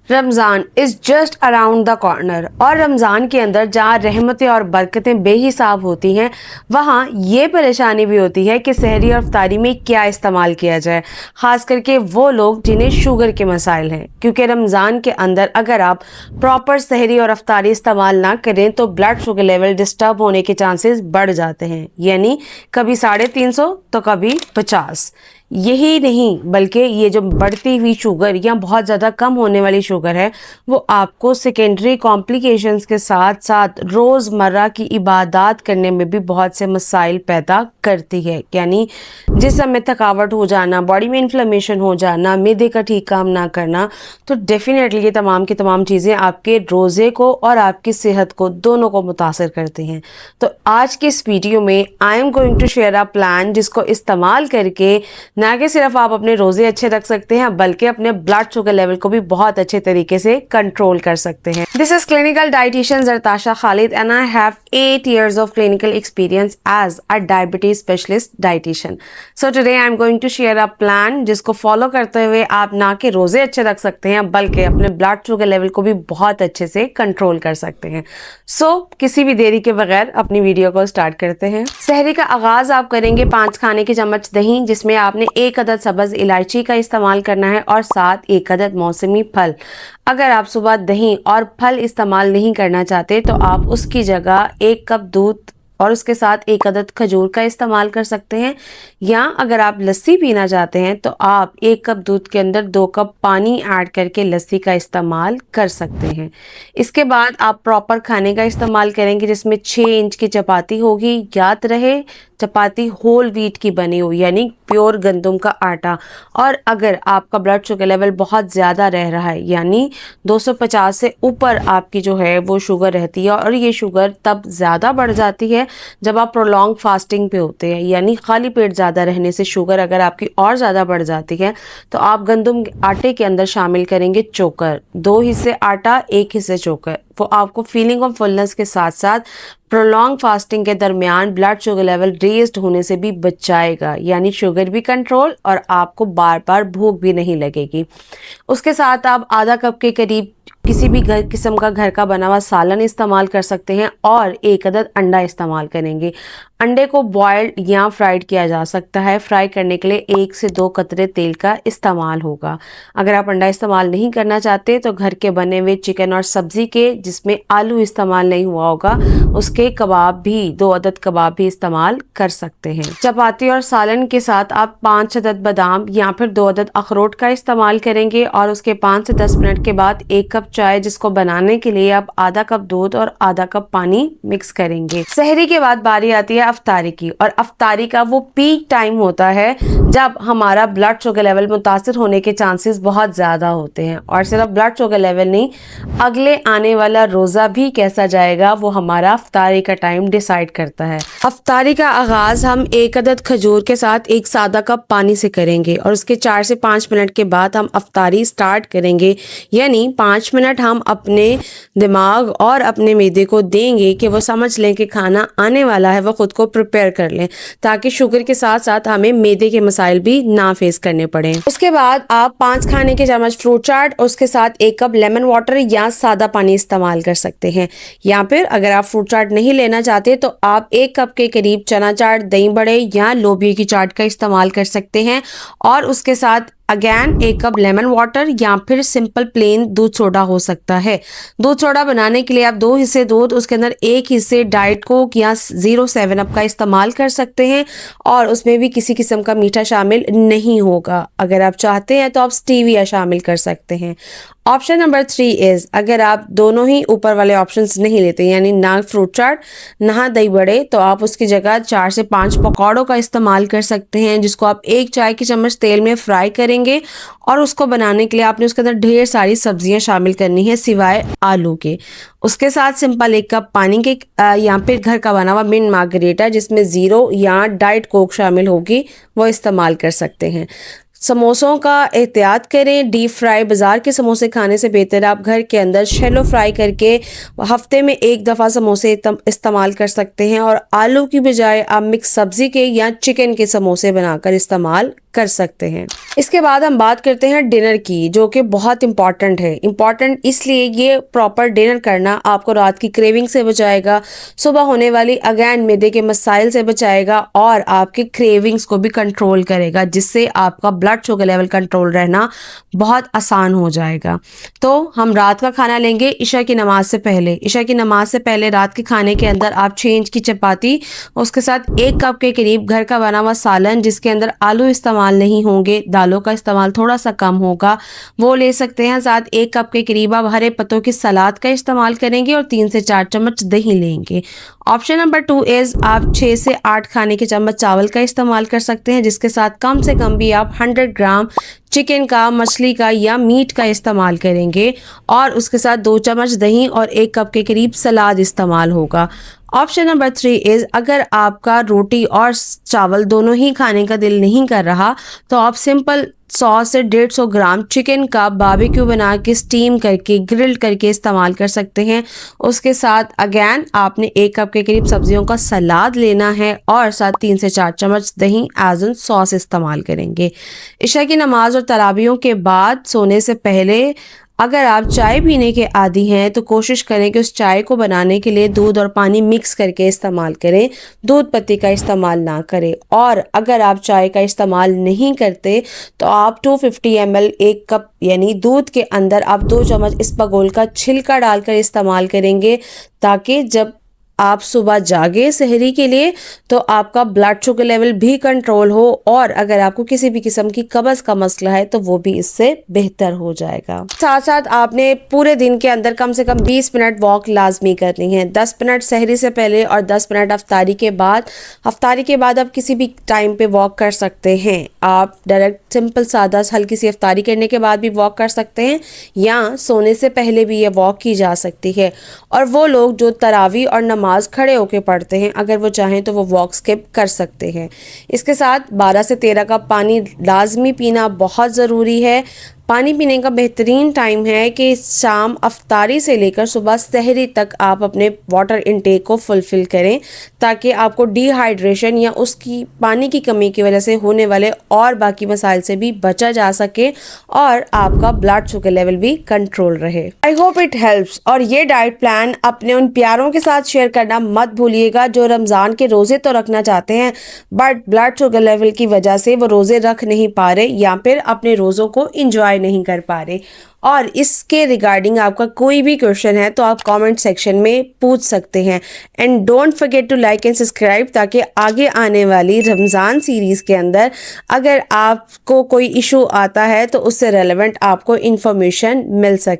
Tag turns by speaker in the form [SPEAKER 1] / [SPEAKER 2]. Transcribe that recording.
[SPEAKER 1] Ramzan is just around the corner और रमज़ान के अंदर जहाँ रहमतें और बरकतें बेहिसाब होती हैं वहाँ ये परेशानी भी होती है कि सहरी और इफ्तारी में क्या इस्तेमाल किया जाए, ख़ास करके वो लोग जिन्हें शुगर के मसाइल हैं। क्योंकि रमज़ान के अंदर अगर आप प्रॉपर सहरी और इफ्तारी इस्तेमाल ना करें तो ब्लड शुगर लेवल डिस्टर्ब होने के चांसेस बढ़ जाते हैं, यानी कभी 350 तो कभी 50। यही नहीं बल्कि ये जो बढ़ती हुई शुगर या बहुत ज़्यादा कम होने वाली शुगर है वो आपको सेकेंडरी कॉम्प्लिकेशंस के साथ साथ रोज़मर्रा की इबादत करने में भी बहुत से मसाइल पैदा करती है। यानी जिस्म में थकावट हो जाना, बॉडी में इन्फ्लेमेशन हो जाना, मैदे का ठीक काम ना करना, तो डेफिनेटली ये तमाम की तमाम चीज़ें आपके रोज़े को और आपकी सेहत को दोनों को मुतासर करती हैं। तो आज की इस वीडियो में I am going to share a plan जिसको इस्तेमाल करके ना कि सिर्फ आप अपने रोजे अच्छे रख सकते हैं बल्कि अपने ब्लड शुगर लेवल को भी बहुत अच्छे तरीके से कंट्रोल कर सकते हैं। This is clinical dietitian Zartasha Khalid and I have 8 years of clinical experience as a diabetes specialist dietitian. So today I am going to share a plan जिसको फॉलो करते हुए आप ना कि रोजे अच्छे रख सकते हैं बल्कि अपने ब्लड शुगर लेवल को भी बहुत अच्छे से कंट्रोल कर सकते हैं। किसी भी देरी के बगैर अपनी वीडियो को स्टार्ट करते हैं। सहरी का आगाज आप करेंगे 5 खाने के चम्मच दही, जिसमें आपने 1 अदद सब्ज इलायची का इस्तेमाल करना है और साथ 1 अदद मौसमी फल। अगर आप सुबह दही और फल इस्तेमाल नहीं करना चाहते तो आप उसकी जगह 1 कप दूध और उसके साथ 1 अदद खजूर का इस्तेमाल कर सकते हैं, या अगर आप लस्सी पीना चाहते हैं तो आप 1 कप दूध के अंदर 2 कप पानी ऐड करके लस्सी का इस्तेमाल कर सकते हैं। इसके बाद आप प्रॉपर खाने का इस्तेमाल करेंगे जिसमें 6 इंच की चपाती होगी। याद रहे चपाती होल व्हीट की बनी हुई, यानी प्योर गंदम का आटा। और अगर आपका ब्लड शुगर लेवल बहुत ज़्यादा रह रहा है, यानी 250 से ऊपर आपकी जो है वो शुगर रहती है, और ये शुगर तब ज़्यादा बढ़ जाती है जब आप प्रोलॉन्ग फास्टिंग पे होते हैं, यानी खाली पेट ज़्यादा रहने से शुगर अगर आपकी और ज़्यादा बढ़ जाती है तो आप गंदम आटे के अंदर शामिल करेंगे चोकर। 2 हिस्से आटा 1 हिस्से चोकर। वो आपको फीलिंग ऑफ फुलनेस के साथ साथ प्रोलॉन्ग फास्टिंग के दरमियान ब्लड शुगर लेवल रेज्ड होने से भी बचाएगा, यानी शुगर भी कंट्रोल और आपको बार बार भूख भी नहीं लगेगी। उसके साथ आप आधा कप के करीब किसी भी किस्म का घर का बना हुआ सालन इस्तेमाल कर सकते हैं और 1 अदद अंडा इस्तेमाल करेंगे। अंडे को बॉयल्ड या फ्राइड किया जा सकता है। फ्राई करने के लिए 1 से 2 कतरे तेल का इस्तेमाल होगा। अगर आप अंडा इस्तेमाल नहीं करना चाहते तो घर के बने हुए चिकन और सब्जी के, जिसमें आलू इस्तेमाल नहीं हुआ होगा, उसके कबाब भी 2 अदद कबाब भी इस्तेमाल कर सकते हैं। चपाती और सालन के साथ आप 5 अदद बादाम या फिर 2 अदद अखरोट का इस्तेमाल करेंगे और उसके 5 से 10 मिनट के बाद 1 कप चाय, जिसको बनाने के लिए आप आधा कप दूध और आधा कप पानी मिक्स करेंगे। सहरी के बाद बारी आती है अफ्तारी की, और अफ्तारी का वो पीक टाइम होता है जब हमारा ब्लड शुगर लेवल मुतासिर होने के चांसेस बहुत ज़्यादा होते हैं। और सिर्फ ब्लड शुगर लेवल नहीं, अगले आने वाला रोज़ा भी कैसा जाएगा वो हमारा अफ्तारी का टाइम डिसाइड करता है। अफ्तारी का आगाज़ हम 1 अदद खजूर के साथ 1 सादा कप पानी से करेंगे और उसके 4 से 5 मिनट के बाद हम अफ्तारी स्टार्ट करेंगे, यानी 5 मिनट हम अपने दिमाग और अपने मैदे को देंगे कि वो समझ लें कि खाना आने वाला है, वो खुद को प्रिपेयर कर लें, ताकि शुगर के साथ साथ हमें मैदे के मसाइल भी ना फेस करने पड़े। उसके बाद आप 5 खाने के चम्मच फ्रूट चाट और उसके साथ 1 कप लेमन वाटर या सादा पानी इस्तेमाल कर सकते हैं। या फिर अगर आप फ्रूट चाट नहीं लेना चाहते तो आप 1 कप के करीब चना चाट, दही बड़े या लोबिया की चाट का इस्तेमाल कर सकते हैं। और उसके साथ अगेन 1 कप लेमन वाटर या फिर सिंपल प्लेन दूध सोडा हो सकता है। दूध सोडा बनाने के लिए आप 2 हिस्से दूध, उसके अंदर 1 हिस्से डाइट कोक या 07 अप का इस्तेमाल कर सकते हैं, और उसमें भी किसी किस्म का मीठा शामिल नहीं होगा। अगर आप चाहते हैं तो आप स्टीविया शामिल कर सकते हैं। ऑप्शन नंबर 3 इज़, अगर आप दोनों ही ऊपर वाले ऑप्शंस नहीं लेते, यानी ना फ्रूट चाट ना दही बड़े, तो आप उसकी जगह 4 से 5 पकौड़ों का इस्तेमाल कर सकते हैं, जिसको आप 1 चाय की चम्मच तेल में फ्राई करेंगे। और उसको बनाने के लिए आपने उसके अंदर ढेर सारी सब्जियां शामिल करनी है सिवाय आलू के। उसके साथ सिंपल 1 कप पानी के या फिर घर का बना हुआ मिंट मार्गरेटा जिसमें 0 या डाइट कोक शामिल होगी, वो इस्तेमाल कर सकते हैं। समोसों का एहतियात करें। डीप फ्राई बाज़ार के समोसे खाने से बेहतर आप घर के अंदर शैलो फ्राई करके हफ्ते में एक दफ़ा समोसे इस्तेमाल कर सकते हैं, और आलू की बजाय आप मिक्स सब्ज़ी के या चिकन के समोसे बनाकर इस्तेमाल कर सकते हैं। इसके बाद हम बात करते हैं डिनर की, जो कि बहुत इंपॉर्टेंट है। इंपॉर्टेंट इसलिए, ये प्रॉपर डिनर करना आपको रात की क्रेविंग से बचाएगा, सुबह होने वाली अगैन मैदे के मसाइल से बचाएगा, और आपके क्रेविंग्स को भी कंट्रोल करेगा, जिससे आपका ब्लड शुगर लेवल कंट्रोल रहना बहुत आसान हो जाएगा। तो हम रात का खाना लेंगे इशा की नमाज से पहले। इशा की नमाज से पहले रात के खाने के अंदर आप 6 इंच की चपाती, उसके साथ 1 कप के करीब घर का बना हुआ सालन, जिसके अंदर आलू इस्तेमाल नहीं होंगे, दालों का इस्तेमाल थोड़ा सा कम होगा, वो ले सकते हैं। साथ 1 कप के करीब आप हरे पत्तों की सलाद का इस्तेमाल करेंगे, और 3 से 4 चम्मच दही लेंगे। ऑप्शन नंबर 2 इज़ आप 6 से 8 खाने के चम्मच चावल का इस्तेमाल कर सकते हैं, जिसके साथ कम से कम भी आप 100 ग्राम चिकन का, मछली का या मीट का इस्तेमाल करेंगे, और उसके साथ 2 चम्मच दही और 1 कप के करीब सलाद इस्तेमाल होगा। ऑप्शन नंबर 3 इज़ अगर आपका रोटी और चावल दोनों ही खाने का दिल नहीं कर रहा, तो आप सिंपल 100 से 150 ग्राम चिकन का बारबेक्यू बना के स्टीम करके, ग्रिल करके इस्तेमाल कर सकते हैं। उसके साथ अगैन आपने 1 कप के करीब सब्जियों का सलाद लेना है, और साथ 3 से 4 चम्मच दही एज एन सॉस इस्तेमाल करेंगे। इशा की नमाज और तरावियों के बाद सोने से पहले अगर आप चाय पीने के आदी हैं, तो कोशिश करें कि उस चाय को बनाने के लिए दूध और पानी मिक्स करके इस्तेमाल करें, दूध पत्ती का इस्तेमाल ना करें। और अगर आप चाय का इस्तेमाल नहीं करते, तो आप 250 ml 1 कप यानी दूध के अंदर आप 2 चम्मच इसबगोल का छिलका डालकर इस्तेमाल करेंगे, ताकि जब आप सुबह जागे सहरी के लिए, तो आपका ब्लड शुगर लेवल भी कंट्रोल हो, और अगर आपको किसी भी किस्म की कब्ज़ का मसला है, तो वो भी इससे बेहतर हो जाएगा। साथ साथ आपने पूरे दिन के अंदर कम से कम 20 मिनट वॉक लाजमी करनी है। 10 मिनट सहरी से पहले और 10 मिनट अफ्तारी के बाद। अफ्तारी के बाद आप किसी भी टाइम पे वॉक कर सकते हैं। आप डायरेक्ट सिंपल सादा हल्की सी अफ्तारी करने के बाद भी वॉक कर सकते हैं, या सोने से पहले भी ये वॉक की जा सकती है। और वो लोग जो तरावी और नमाज खड़े होके पढ़ते हैं, अगर वो चाहें तो वो वॉक स्किप कर सकते हैं। इसके साथ 12 से 13 कप पानी लाजमी पीना बहुत ज़रूरी है। पानी पीने का बेहतरीन टाइम है कि शाम अफ्तारी से लेकर सुबह सहरी तक आप अपने वाटर इनटेक को फुलफ़िल करें, ताकि आपको डिहाइड्रेशन या उसकी पानी की कमी की वजह से होने वाले और बाकी मसाइल से भी बचा जा सके, और आपका ब्लड शुगर लेवल भी कंट्रोल रहे। I hope it helps. और ये डाइट प्लान अपने उन प्यारों के साथ शेयर करना मत भूलिएगा जो रमज़ान के रोज़े तो रखना चाहते हैं, बट ब्लड शुगर लेवल की वजह से वो रोज़े रख नहीं पा रहे, या फिर अपने रोज़ों को इंजॉय नहीं कर पा रहे। और इसके रिगार्डिंग आपका कोई भी क्वेश्चन है, तो आप कमेंट सेक्शन में पूछ सकते हैं। And don't forget to like and subscribe, ताकि आगे आने वाली रमज़ान सीरीज़ के अंदर अगर आपको कोई इशू आता है, तो उससे रेलेवेंट आपको इन्फॉर्मेशन मिल सके।